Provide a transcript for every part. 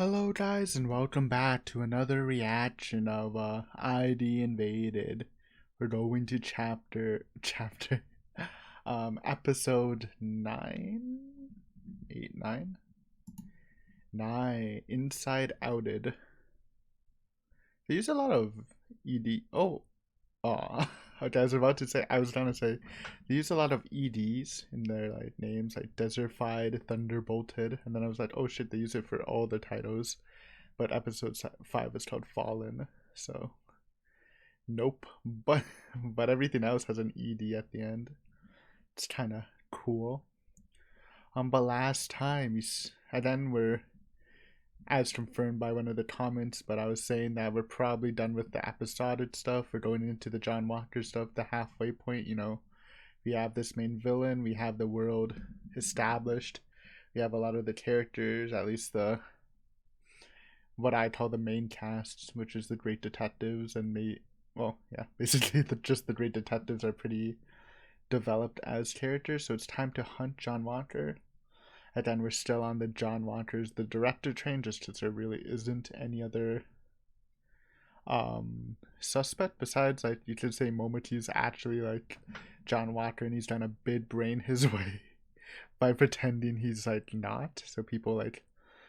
Hello guys and welcome back to another reaction of ID Invaded. We're going to chapter episode 9 Inside Outed. They use a lot of ED. Okay, I was trying to say they use a lot of EDs in their like names, like Desertified, Thunderbolted, and then I was like, oh shit, they use it for all the titles. But episode 5 is called Fallen, so nope. But everything else has an ED at the end. It's kind of cool. But last time and then we're as confirmed by one of the comments, but I was saying that we're probably done with the episodic stuff. We're going into the John Walker stuff, the halfway point. We have this main villain, we have the world established, we have a lot of the characters, at least the what I call the main cast, which is the Great Detectives, and basically just the Great Detectives are pretty developed as characters. So it's time to hunt John Walker, and then we're still on the John Walker's the director train, just because there really isn't any other suspect besides, like, you could say Momoti's actually like John Walker, and he's trying to bid brain his way by pretending he's like not, so people like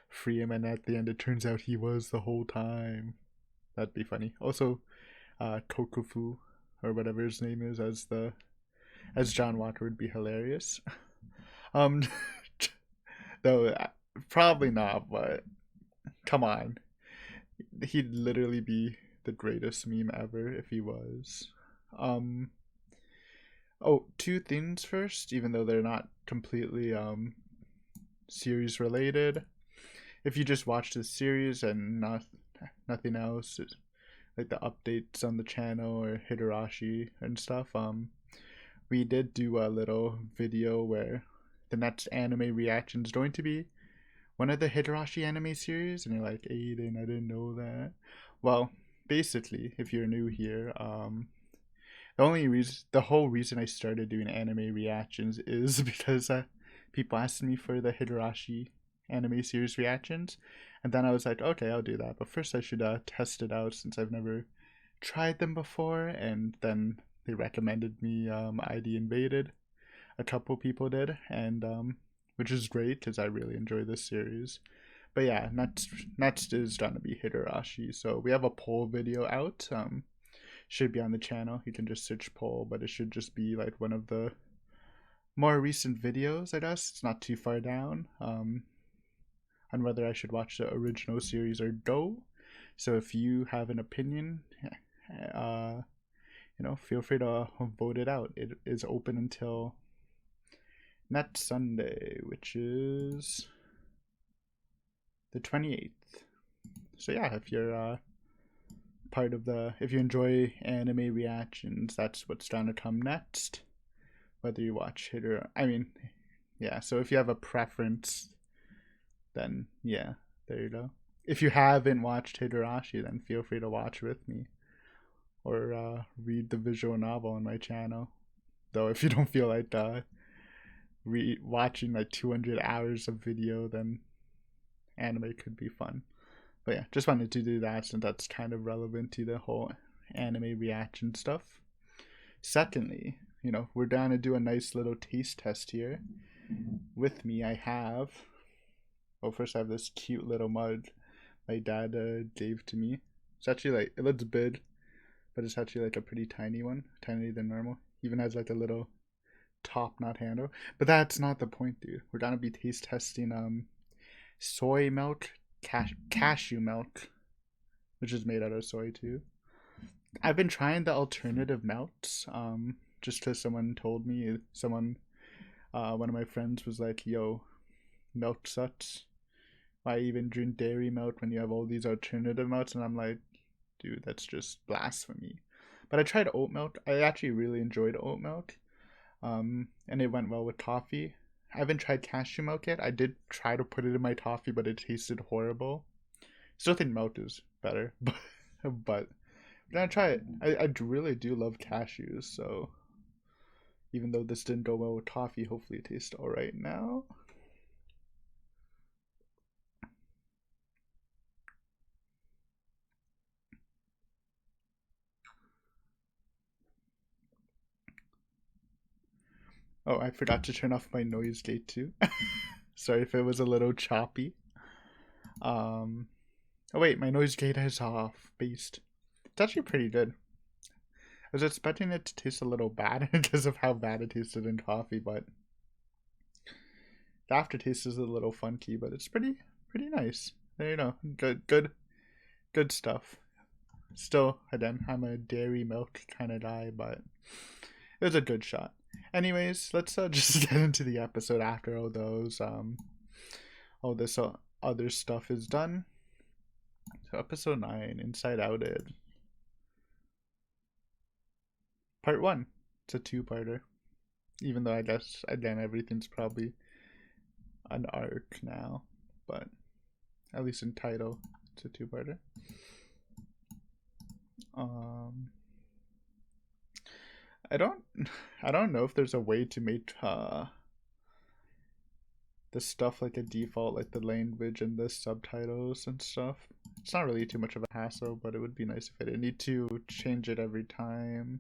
free him, and at the end it turns out he was the whole time. That'd be funny. Also, Kokufu or whatever his name is as John Walker would be hilarious. um, though probably not, but come on, he'd literally be the greatest meme ever if he was. Um, oh, two things first, even though they're not completely series related. If you just watch this series and nothing else, like the updates on the channel or Higurashi and stuff, we did do a little video where the next anime reaction is going to be one of the Higurashi anime series, and you're like, Aiden, I didn't know that. Well, basically, if you're new here, the whole reason I started doing anime reactions is because people asked me for the Higurashi anime series reactions, and then I was like, okay, I'll do that, but first I should test it out since I've never tried them before. And then they recommended me ID Invaded. A couple people did, and which is great because I really enjoy this series. But yeah, next is gonna be Higurashi. So we have a poll video out. Should be on the channel. You can just search poll, but it should just be like one of the more recent videos, I guess. It's not too far down. On whether I should watch the original series or go. So if you have an opinion, feel free to vote it out. It is open until next Sunday, which is the 28th. So yeah, if you're if you enjoy anime reactions, that's what's trying to come next. Whether you watch it or, yeah. So if you have a preference, then yeah, there you go. If you haven't watched Higurashi, then feel free to watch with me, or read the visual novel on my channel. Though if you don't feel like watching like 200 hours of video, then anime could be fun. But yeah, just wanted to do that since that's kind of relevant to the whole anime reaction stuff. Secondly, we're down to do a nice little taste test here. With me, I have. Well, first I have this cute little mug my dad gave to me. It's actually like, it looks big, but it's actually like a pretty tiny one, tinier than normal. Even has like a little top knot handle. But that's not the point, dude. We're gonna be taste testing soy milk, cashew milk, which is made out of soy too. I've been trying the alternative melts, just because someone told me, one of my friends was like, yo, milk sucks. Why even drink dairy milk when you have all these alternative milks? And I'm like, dude, that's just blasphemy. But I tried oat milk. I actually really enjoyed oat milk, and it went well with coffee. I haven't tried cashew milk yet. I did try to put it in my coffee, but it tasted horrible. Still think milk is better, but I'm gonna try it. I really do love cashews, so even though this didn't go well with coffee, hopefully it tastes alright now. Oh, I forgot to turn off my noise gate too. Sorry if it was a little choppy. Oh wait, my noise gate is off. Based. It's actually pretty good. I was expecting it to taste a little bad because of how bad it tasted in coffee, but the aftertaste is a little funky, but it's pretty nice. There you know. Good stuff. Still, again, I'm a dairy milk kind of guy, but it was a good shot. Anyways, let's just get into the episode after all this other stuff is done. So episode 9, Inside Outed. Part 1. It's a two-parter. Even though I guess, again, everything's probably an arc now. But at least in title, it's a two-parter. I don't know if there's a way to make the stuff like a default, like the language and the subtitles and stuff. It's not really too much of a hassle, but it would be nice if I didn't need to change it every time.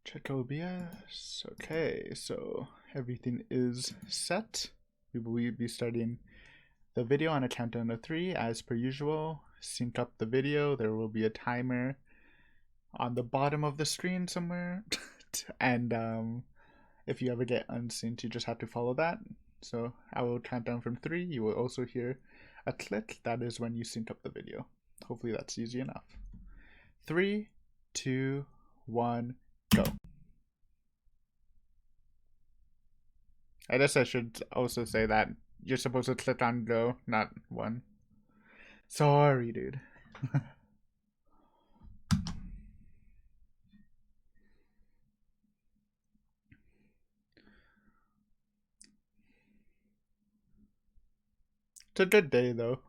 Check OBS. Okay, so everything is set. We will be starting the video on a countdown of 3 as per usual. Sync up the video. There will be a timer on the bottom of the screen somewhere. And if you ever get unsynced, you just have to follow that. So I will count down from 3. You will also hear a click. That is when you sync up the video. Hopefully that's easy enough. 3, 2, 1, go. I guess I should also say that you're supposed to click on go, not 1. Sorry, dude. It's a good day, though.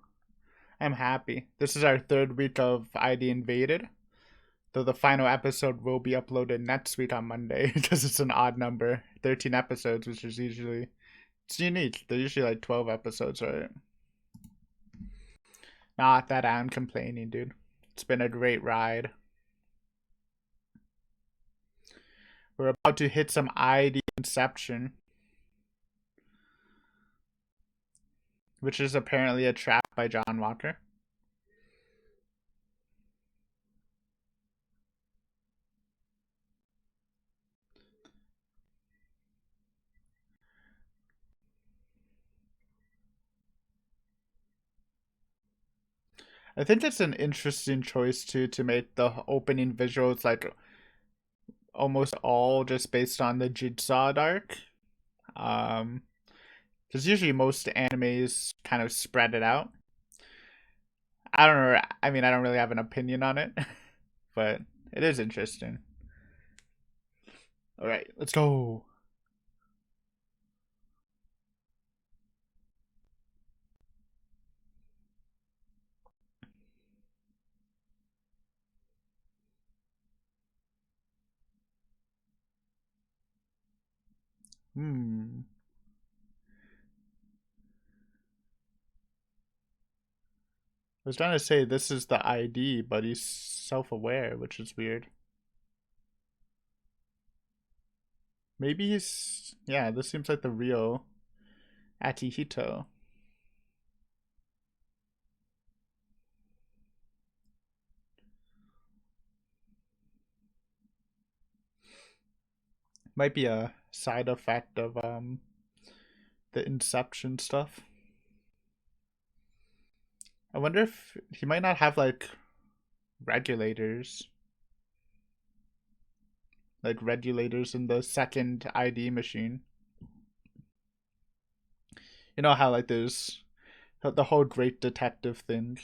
I'm happy. This is our 3rd week of ID Invaded. Though the final episode will be uploaded next week on Monday because it's an odd number. 13 episodes, which is usually... It's unique. They're usually like 12 episodes, right? Not that I'm complaining, dude. It's been a great ride. We're about to hit some ID Inception. Which is apparently a trap by John Walker. I think it's an interesting choice to make the opening visuals like almost all just based on the Jigsaw arc. Because usually most animes kind of spread it out. I don't know. I mean, I don't really have an opinion on it, but it is interesting. All right, let's go. I was trying to say this is the ID, but he's self-aware, which is weird. Maybe he's... Yeah, this seems like the real Akihito. Might be a side effect of the Inception stuff. I wonder if he might not have like regulators. Like regulators in the second ID machine. You know how like there's the whole great detective thing.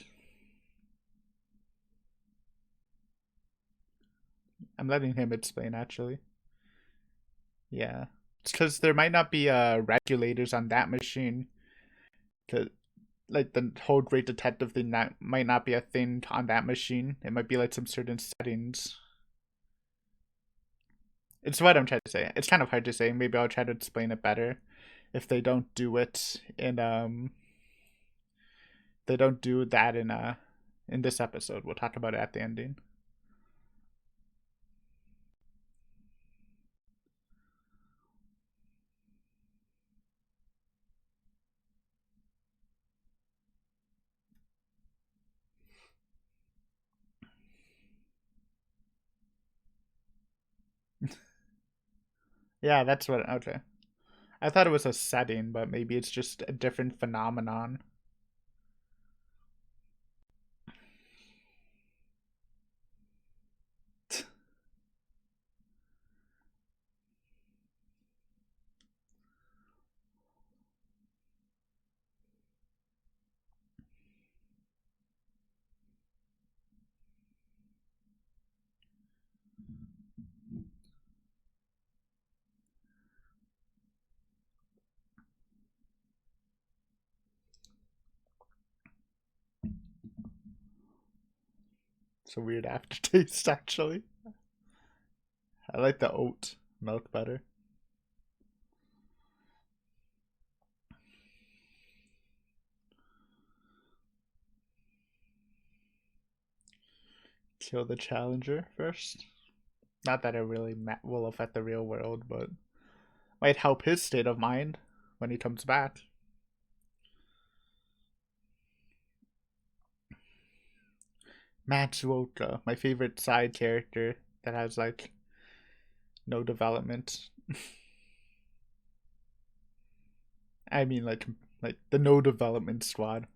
I'm letting him explain actually. Yeah. It's because there might not be regulators on that machine. Cause like the whole great detective thing that might not be a thing on that machine. It might be like some certain settings. It's what I'm trying to say. It's kind of hard to say. Maybe I'll try to explain it better if they don't do it in this episode. We'll talk about it at the ending. Yeah, that's what. Okay. I thought it was a setting, but maybe it's just a different phenomenon. It's a weird aftertaste, actually. I like the oat milk better. Kill the challenger first. Not that it really will affect the real world, but might help his state of mind when he comes back. Matsuoka, my favorite side character that has like no development. I mean, like the no development squad.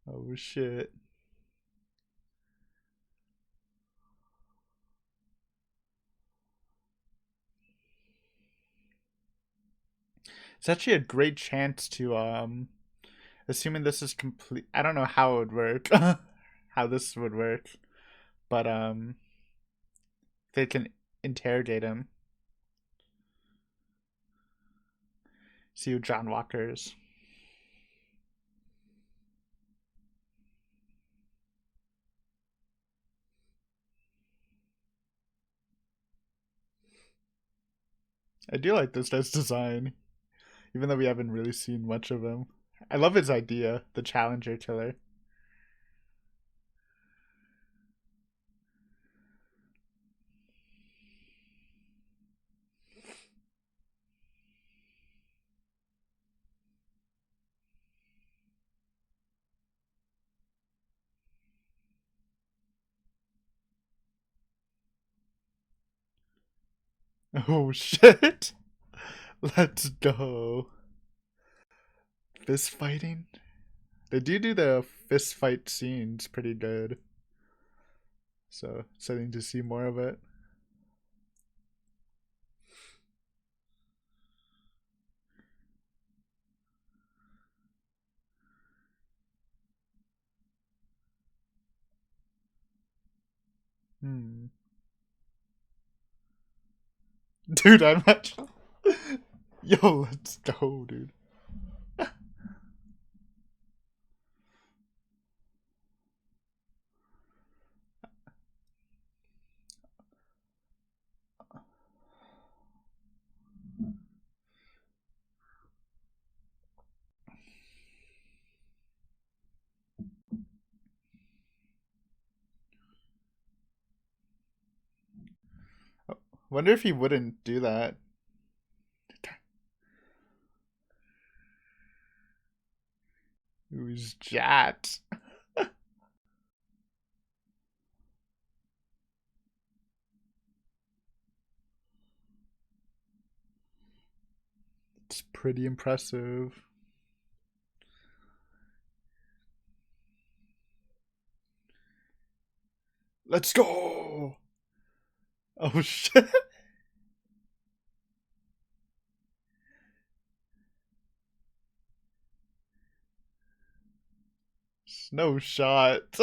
Oh shit. It's actually a great chance to assuming this is complete. I don't know how it would work. How this would work, but they can interrogate him. See who John Walker is. I do like this guy's design, even though we haven't really seen much of him. I love his idea, the Challenger killer. Oh shit! Let's go. Fist fighting? They do the fist fight scenes pretty good. So, exciting to see more of it. Hmm. Dude, I'm actually. Yo, let's go, dude. Wonder if he wouldn't do that. Who's Jat? It's pretty impressive. Let's go! Oh shit. No shot.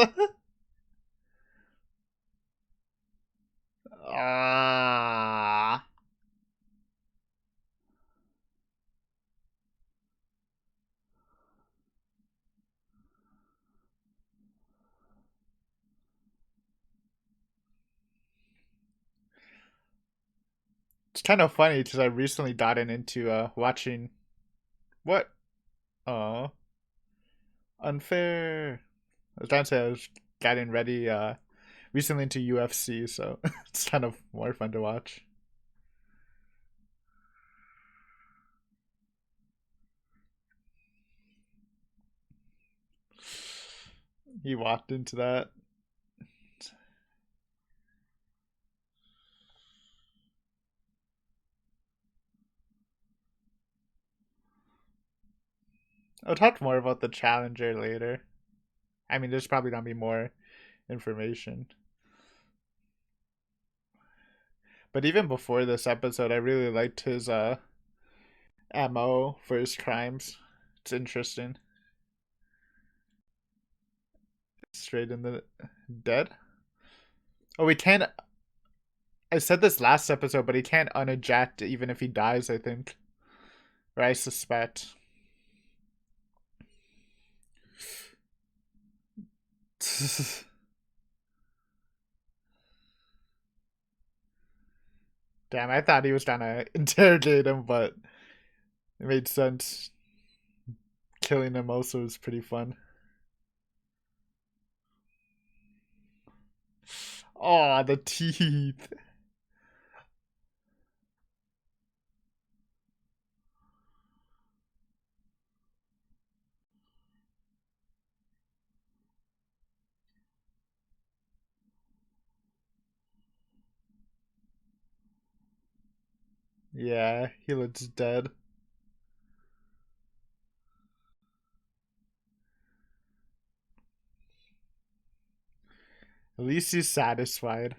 Ah. It's kind of funny because I recently gotten into watching what? Oh, unfair. I was trying to say I was getting ready recently into UFC, so it's kind of more fun to watch. He walked into that. I'll talk more about the challenger later. I mean, there's probably gonna be more information. But even before this episode, I really liked his MO for his crimes. It's interesting. Straight in the dead. Oh, we can't. I said this last episode, but he can't uneject even if he dies, I think. Or I suspect. Damn, I thought he was trying to interrogate him, but it made sense. Killing him also was pretty fun. Oh, the teeth. Yeah, he looks dead. At least he's satisfied.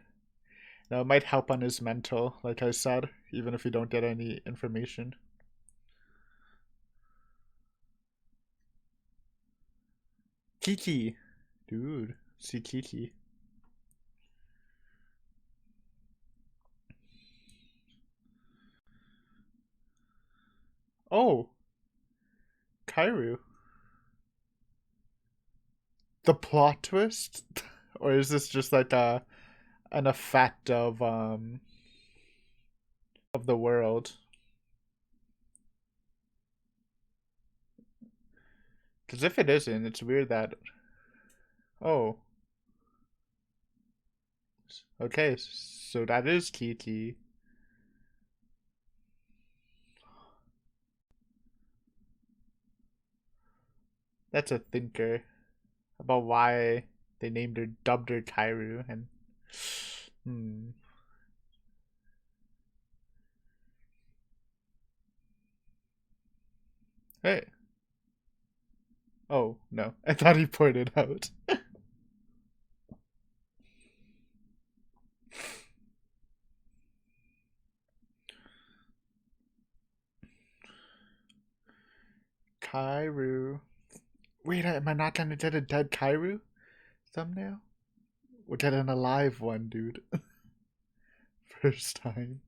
Now, it might help on his mental, like I said, even if we don't get any information. Kiki. Dude, see Kiki. Oh, Kairu. The plot twist? Or is this just like an effect of the world? Because if it isn't, it's weird that. Oh, okay, so that is Kiki. That's a thinker about why they named her, dubbed her Kairu, and hmm. Hey. Oh no, I thought he pointed out. Kairu. Wait, am I not gonna get a dead Kairu thumbnail? We'll get an alive one, dude. First time.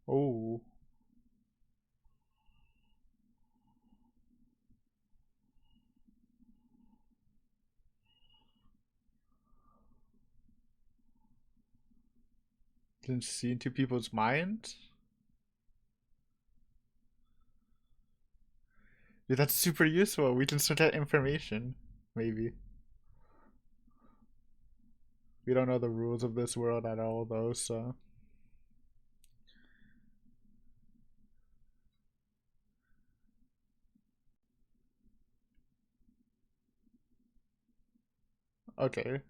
Oh. Can see into people's minds? Dude, that's super useful. We can sort out information. Maybe. We don't know the rules of this world at all, though, so. Okay.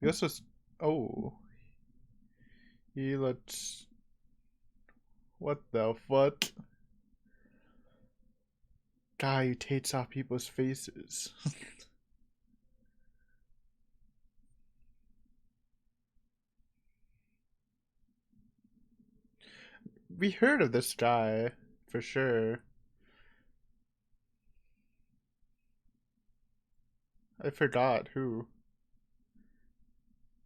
This was. Oh. He looks. What the fuck? Guy who takes off people's faces. We heard of this guy, for sure. I forgot who.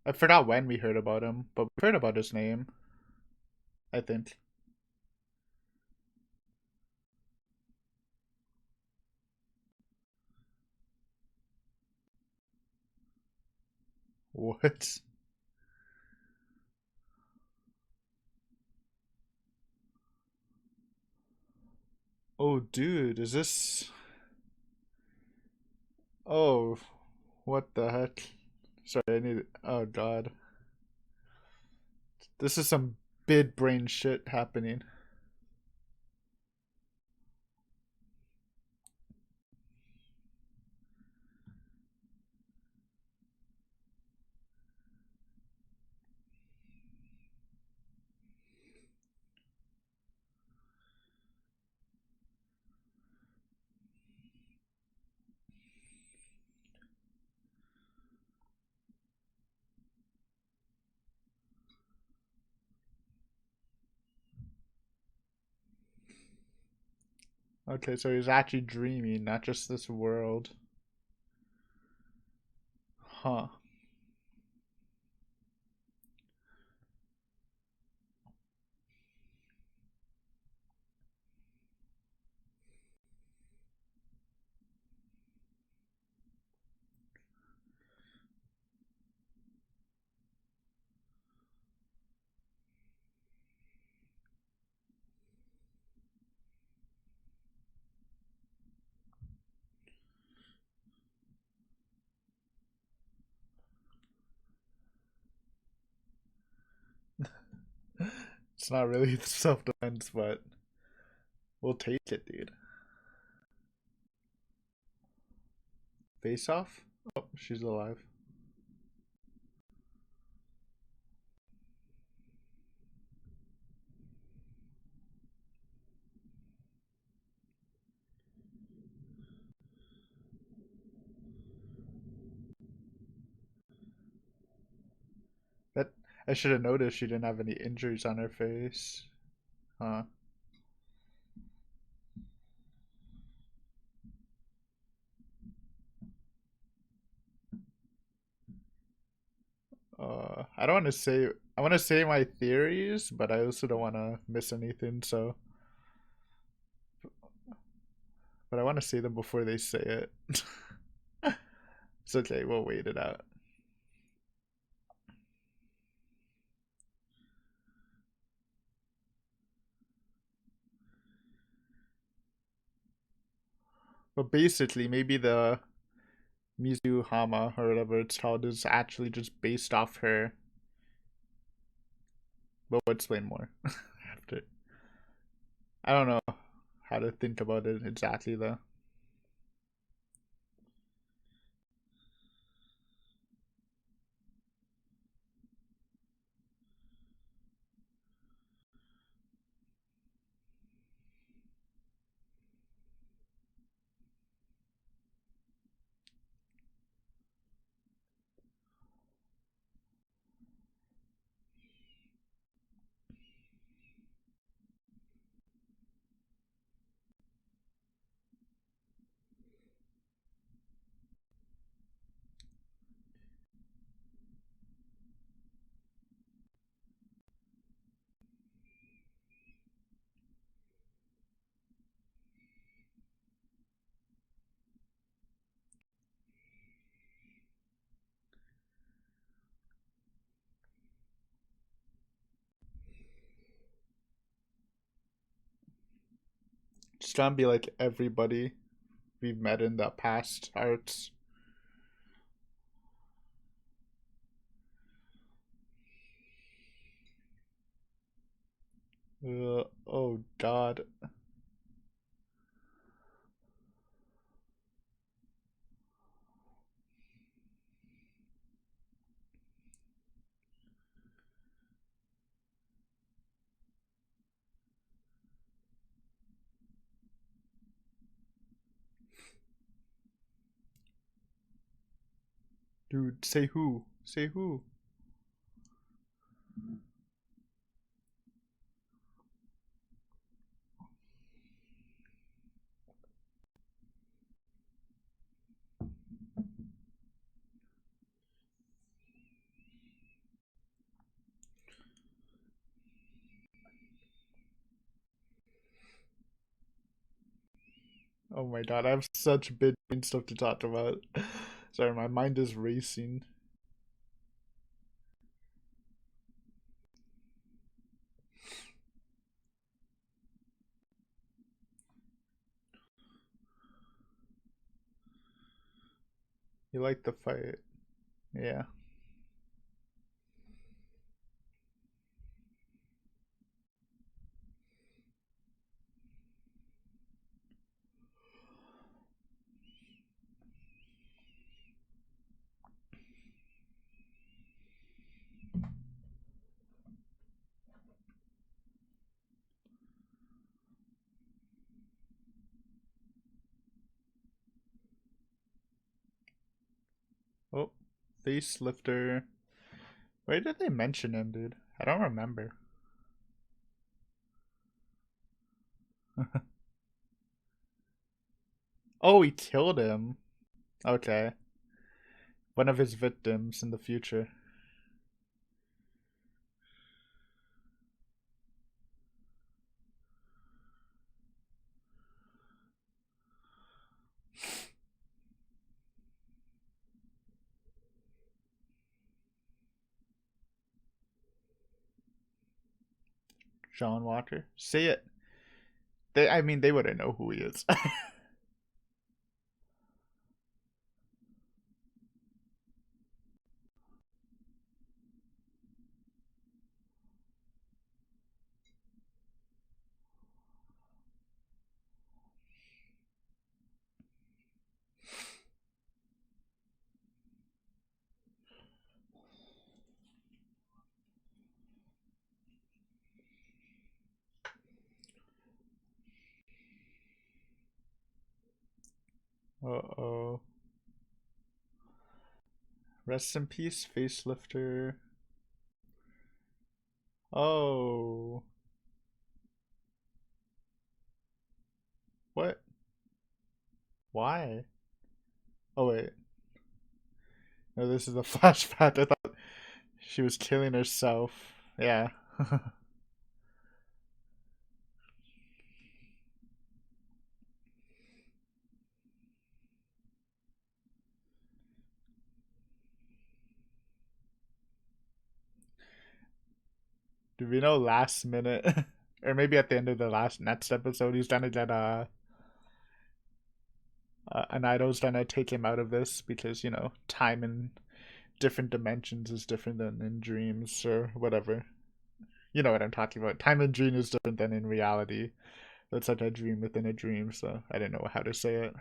I forgot when we heard about him, but we heard about his name, I think. What? Oh, dude, is this. Oh, what the heck? Sorry, I need. Oh, God. This is some big brain shit happening. Okay, so he's actually dreaming, not just this world. Huh. It's not really self defense, but we'll take it, dude. Face off? Oh, she's alive. That I should have noticed she didn't have any injuries on her face. Huh. I don't want to say. I want to say my theories, but I also don't want to miss anything. So, but I want to say them before they say it. It's okay. We'll wait it out. But basically, maybe the Mizu Hama or whatever it's called is actually just based off her. But we'll explain more after. I don't know how to think about it exactly though. Just trying to be like everybody we've met in the past arts. Oh God. Dude, say who? Say who? Oh my god, I have such big stuff to talk about. Sorry, my mind is racing. You like the fight? Yeah. Oh, facelifter. Where did they mention him, dude? I don't remember. Oh, he killed him. Okay. One of his victims in the future. John Walker. Say it. I mean, they wouldn't know who he is. Uh-oh. Rest in peace, facelifter. Oh. What? Why? Oh, wait. No, this is a flashback. I thought she was killing herself. Yeah. Do we know last minute? Or maybe at the end of the next episode, he's gonna get an idol's gonna take him out of this because time in different dimensions is different than in dreams or whatever. You know what I'm talking about. Time in dream is different than in reality. It's like a dream within a dream, so I didn't know how to say it.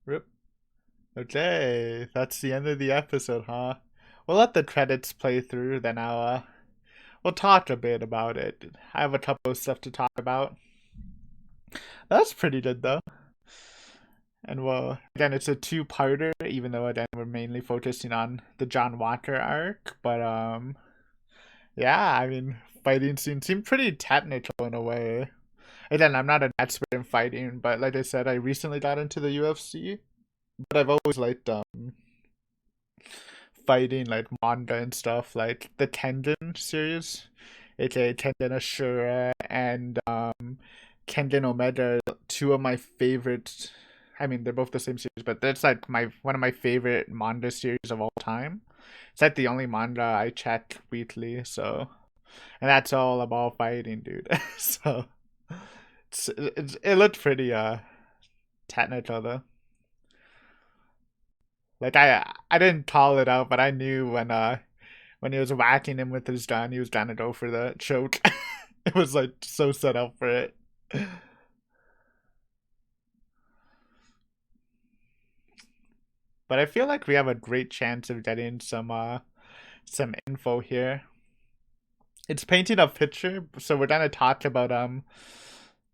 Rip. Okay, that's the end of the episode, huh? We'll let the credits play through, then we'll talk a bit about it. I have a couple of stuff to talk about. That's pretty good though. And well, again, it's a two-parter, even though again we're mainly focusing on the John Walker arc. But yeah, I mean, fighting scene seemed pretty technical in a way. Again, I'm not an expert in fighting, but like I said, I recently got into the UFC. But I've always liked fighting like manga and stuff, like the Tengen series, aka Tengen Ashura and Kengen Omega, two of my favorite. I mean, they're both the same series, but that's like my one of my favorite manga series of all time. It's like the only manga I check weekly, so and that's all about fighting, dude. So it looked pretty technical though. Like I didn't call it out, but I knew when he was whacking him with his gun, he was gonna go for the choke. It was like so set up for it. But I feel like we have a great chance of getting some info here. It's painting a picture, so we're gonna talk about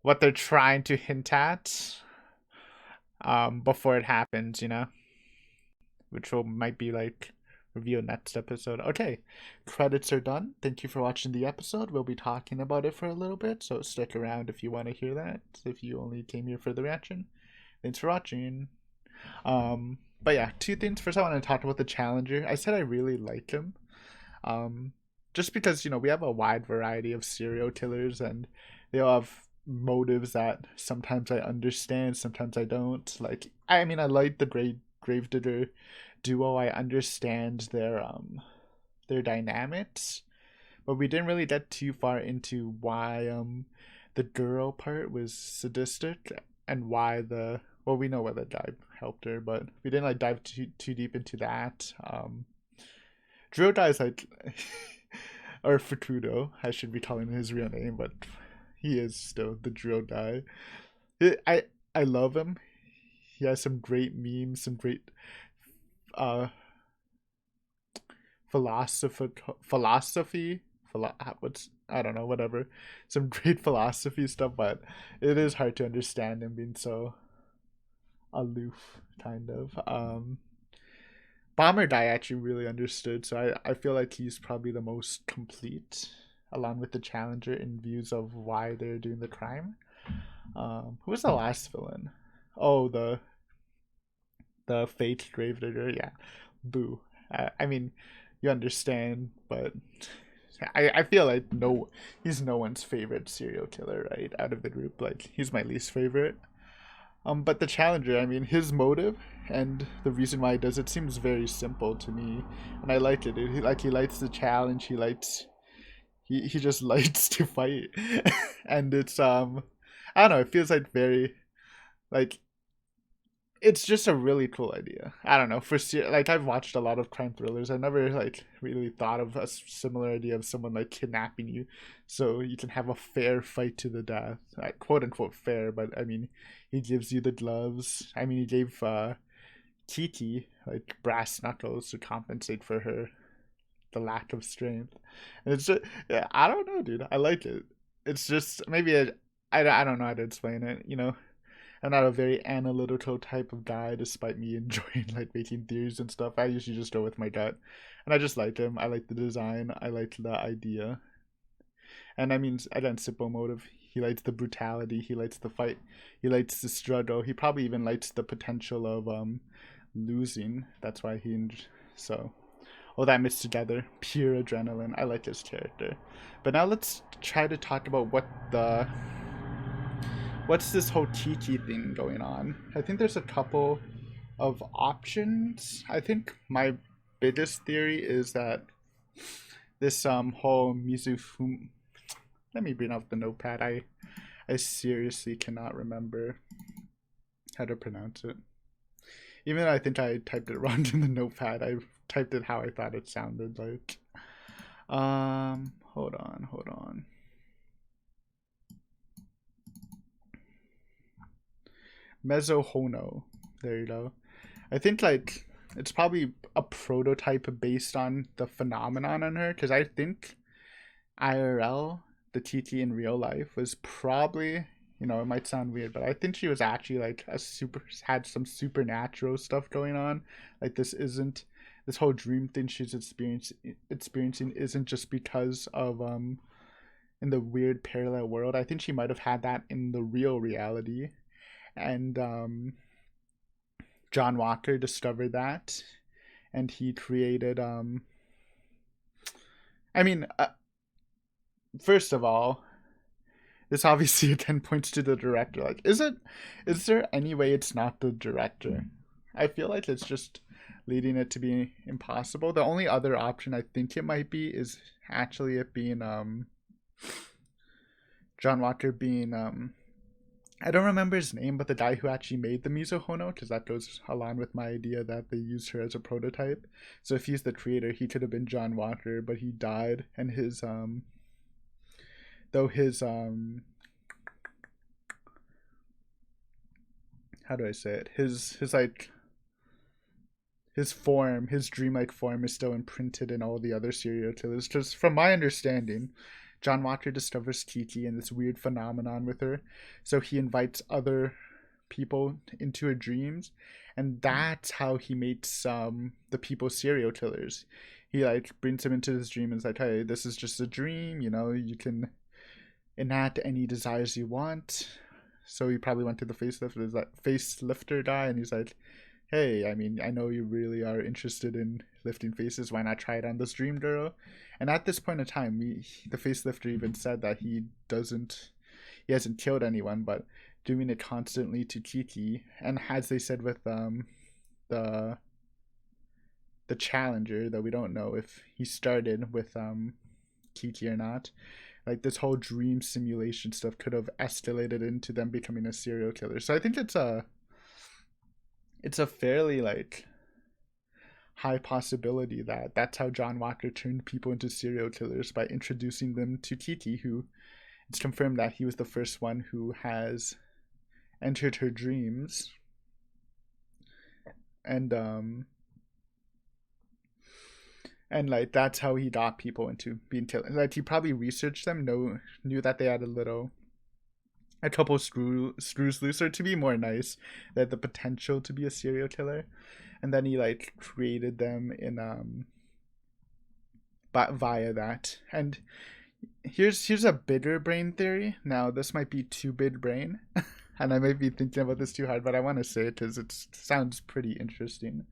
what they're trying to hint at before it happens, you know, which will might be like review next episode. Okay, credits are done. Thank you for watching the episode. We'll be talking about it for a little bit, so stick around if you want to hear that. If you only came here for the reaction, thanks for watching. But yeah, two things. First, I want to talk about the Challenger. I said I really like him. Just because, you know, we have a wide variety of serial killers and they all have motives that sometimes I understand, sometimes I don't. Like, I mean, I like the Gravedigger duo. I understand their dynamics, but we didn't really get too far into why the girl part was sadistic and why the well, we know why the guy helped her, but we didn't like dive too deep into that. Drill guy's like or Fukudo, I should be calling him his real name, but he is still the drill guy. I love him. He has some great memes, some great uh philosophy. What's I don't know, whatever. Some great philosophy stuff, but it is hard to understand him being so aloof, kind of. Bomber Guy actually really understood, so I feel like he's probably the most complete, along with the Challenger, in views of why they're doing the crime. Who was the last villain? Oh, the Fate Gravedigger. Yeah, boo. I mean, you understand, but I feel like he's no one's favorite serial killer, right? Out of the group, like he's my least favorite. But the Challenger, I mean, his motive and the reason why he does it seems very simple to me, and I like it. He likes the challenge. He just likes to fight, and it's I don't know. It feels like very like it's just a really cool idea. I don't know. Like I've watched a lot of crime thrillers. I never like really thought of a similar idea of someone like kidnapping you, so you can have a fair fight to the death, like, quote unquote fair. But I mean, he gives you the gloves. I mean, he gave Kiki like brass knuckles to compensate for the lack of strength. And it's just yeah, I don't know, dude. I like it. It's just maybe I don't know how to explain it. You know, I'm not a very analytical type of guy, despite me enjoying like making theories and stuff. I usually just go with my gut, and I just like him. I like the design. I like the idea, and I mean, again, simple motive. He likes the brutality. He likes the fight. He likes the struggle. He probably even likes the potential of losing. That's why so all that mixed together, pure adrenaline. I like his character. But now let's try to talk about what's this whole Kiki thing going on? I think there's a couple of options. I think my biggest theory is that this whole Mizufu. Let me bring up the notepad. I seriously cannot remember how to pronounce it. Even though I think I typed it wrong in the notepad, I typed it how I thought it sounded like. Hold on. Mezzohono. There you go. I think like it's probably a prototype based on the phenomenon on her, because I think IRL, the TT in real life, was probably, you know, it might sound weird, but I think she was actually like had some supernatural stuff going on. Like this whole dream thing she's experiencing isn't just because of in the weird parallel world. I think she might have had that in the real reality, and John Walker discovered that, and he created I mean, first of all, this obviously again points to the director. Like, is there any way it's not the director? I feel like it's just leading it to be impossible. The only other option I think it might be is actually it being John Walker being I don't remember his name, but the guy who actually made the Mizuhono, because that goes along with my idea that they used her as a prototype. So if he's the creator, he could have been John Walker, but he died, and his though his how do I say it? His like his form, his dreamlike form is still imprinted in all the other serial killers. Just from my understanding, John Walker discovers Kiki and this weird phenomenon with her. So he invites other people into her dreams, and that's how he makes the people serial killers. He like brings them into his dream and is like, hey, this is just a dream, you know, you can enact any desires you want. So he probably went to the facelifter guy, and he's like, hey, I mean, I know you really are interested in lifting faces. Why not try it on this dream girl? And at this point in time, the facelifter even said that he hasn't killed anyone, but doing it constantly to Kiki. And as they said with the challenger, though we don't know if he started with Kiki or not, like this whole dream simulation stuff could have escalated into them becoming a serial killer. So I think it's a fairly like high possibility that that's how John Walker turned people into serial killers, by introducing them to Kiki, who it's confirmed that he was the first one who has entered her dreams. And like that's how he got people into being killed. Like he probably researched them, knew that they had a couple screws loose, or to be more nice, they had the potential to be a serial killer, and then he like created them in via that. And here's a bigger brain theory. Now this might be too big brain, and I might be thinking about this too hard, but I want to say it because it sounds pretty interesting.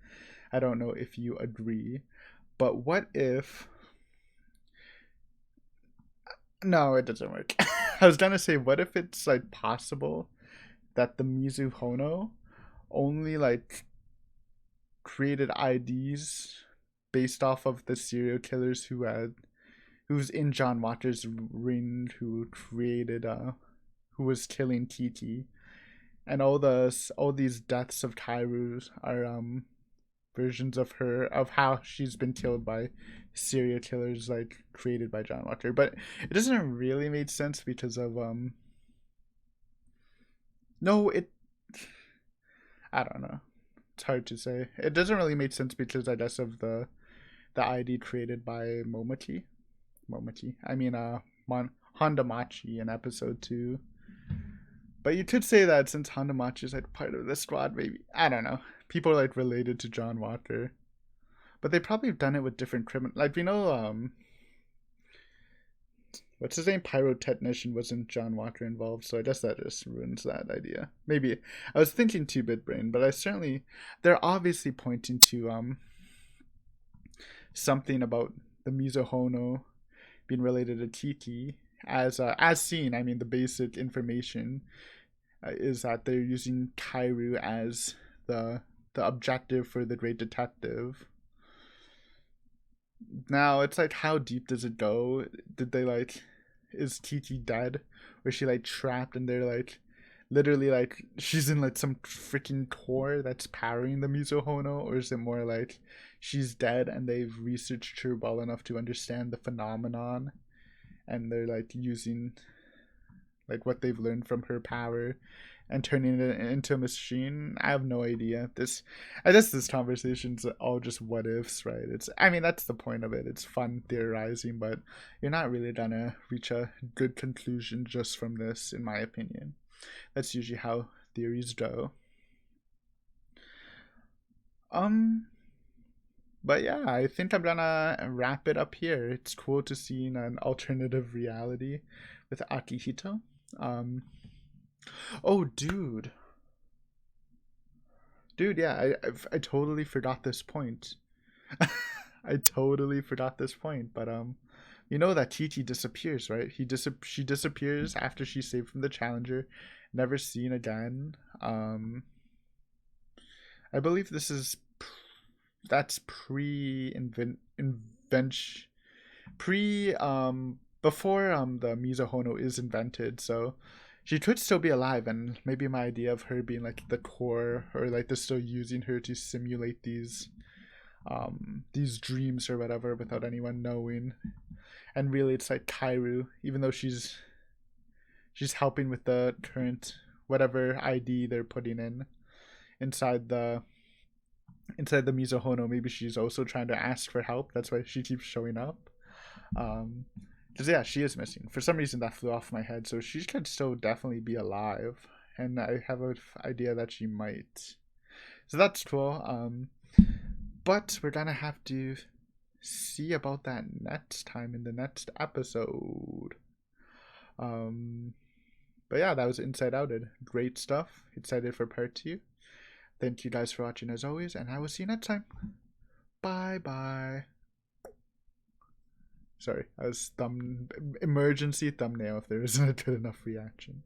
I don't know if you agree, but what if? No, it doesn't work. I was gonna say, what if it's like possible that the Mizuhono only like created IDs based off of the serial killers who's in John Walker's ring, who was killing Kiki, and all these deaths of Kairu are versions of her, of how she's been killed by serial killers like created by John Walker. But it doesn't really make sense because of no, I don't know, it's hard to say. It doesn't really make sense because I guess of the ID created by Momochi, I mean Honda Machi in episode 2. But you could say that since Honda Machi is like part of the squad, maybe, I don't know, people are like related to John Walker. But they probably have done it with different criminals. Like, we know, what's his name? Pyrotechnician wasn't John Walker involved, so I guess that just ruins that idea. Maybe I was thinking too bit brain, but they're obviously pointing to something about the Mizuhono being related to Kiki, as seen. I mean, the basic information is that they're using Kairu as the objective for the Great Detective. Now it's like, how deep does it go? Did they like, is Kiki dead, or is she like trapped and they're like literally like she's in like some freaking core that's powering the Mizuhono, or is it more like she's dead and they've researched her well enough to understand the phenomenon, and they're like using like what they've learned from her power and turning it into a machine? I have no idea. I guess this conversation's all just what ifs, right? I mean, that's the point of it. It's fun theorizing, but you're not really gonna reach a good conclusion just from this, in my opinion. That's usually how theories go. But yeah, I think I'm gonna wrap it up here. It's cool to see an alternative reality with Akihito. Oh, dude, yeah, I totally forgot this point. I totally forgot this point, but you know that Chi Chi disappears, right? She disappears after she's saved from the Challenger, never seen again. I believe this is that's invention pre before the Mizuhono is invented, so she could still be alive, and maybe my idea of her being like the core, or like they're still using her to simulate these dreams or whatever without anyone knowing. And really it's like Kairu, even though she's helping with the current whatever ID they're putting in inside the Mizuhono, maybe she's also trying to ask for help. That's why she keeps showing up. Um, because yeah, she is missing. For some reason, that flew off my head. So she could still definitely be alive, and I have an idea that she might. So that's cool. But we're gonna have to see about that next time in the next episode. Um, but yeah, that was Inside Outed. Great stuff. Excited for part 2. Thank you guys for watching as always, and I will see you next time. Bye bye. Sorry, I was emergency thumbnail if there isn't a good enough reaction.